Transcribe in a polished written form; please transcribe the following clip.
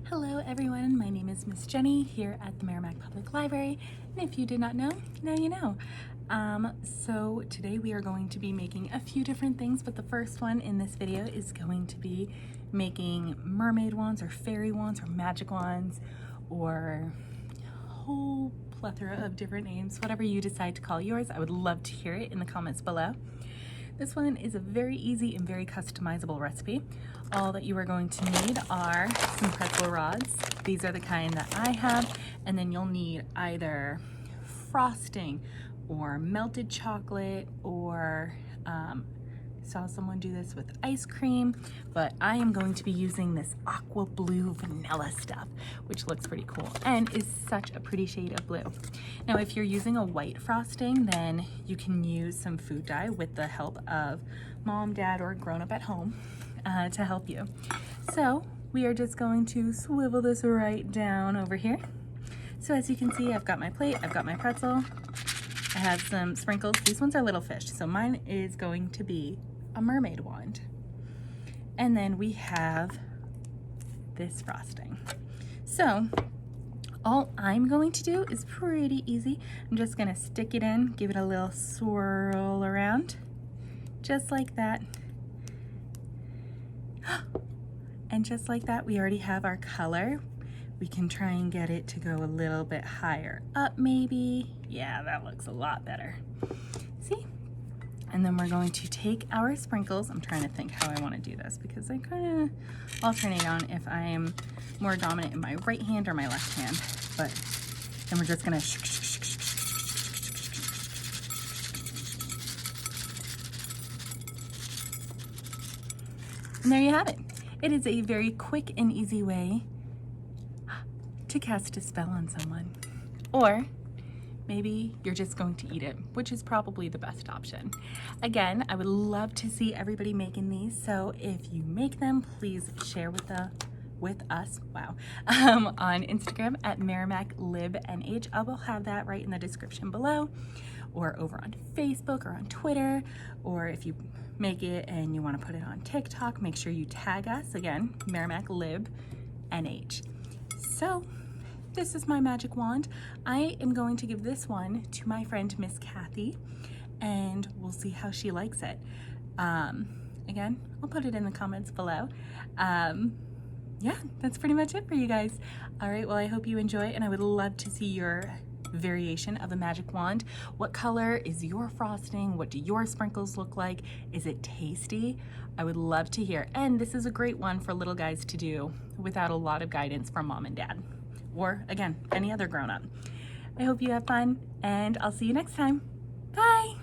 Hello everyone, my name is Miss Jenny here at the Merrimack Public Library, and if you did not know, now you know. So today we are going to be making a few different things, but the first one in this video is going to be making mermaid wands or fairy wands or magic wands or a whole plethora of different names, whatever you decide to call yours. I would love to hear it in the comments below. This one is a very easy and very customizable recipe. All that you are going to need are some Prezel rods. These are the kind that I have, and then you'll need either frosting or melted chocolate or saw someone do this with ice cream, but I am going to be using this aqua blue vanilla stuff, which looks pretty cool and is such a pretty shade of blue. Now, if you're using a white frosting, then you can use some food dye with the help of mom, dad, or grown up at home to help you. So we are just going to swivel this right down over here. So as you can see, I've got my plate, I've got my pretzel, I have some sprinkles. These ones are little fish, so mine is going to be a mermaid wand. And then we have this frosting. So all I'm going to do is pretty easy. I'm just gonna stick it in, give it a little swirl around, just like that. And just like that, we already have our color. We can try and get it to go a little bit higher up maybe. Yeah, that looks a lot better. See? And then we're going to take our sprinkles. I'm trying to think how I want to do this because I kind of alternate on if I am more dominant in my right hand or my left hand. But then we're just gonna and there you have it. It is a very quick and easy way to cast a spell on someone. Or maybe you're just going to eat it, which is probably the best option. Again, I would love to see everybody making these, so if you make them, please share with us, on Instagram at MerrimackLibNH. I will have that right in the description below, or over on Facebook or on Twitter, or if you make it and you want to put it on TikTok, make sure you tag us, again, MerrimackLibNH. So this is my magic wand. I am going to give this one to my friend Miss Kathy, and we'll see how she likes it. Again, I'll put it in the comments below. Yeah, that's pretty much it for you guys. All right, well, I hope you enjoy, and I would love to see your variation of a magic wand. What color is your frosting? What do your sprinkles look like? Is it tasty? I would love to hear. And this is a great one for little guys to do without a lot of guidance from mom and dad, or again, any other grown-up. I hope you have fun, and I'll see you next time. Bye.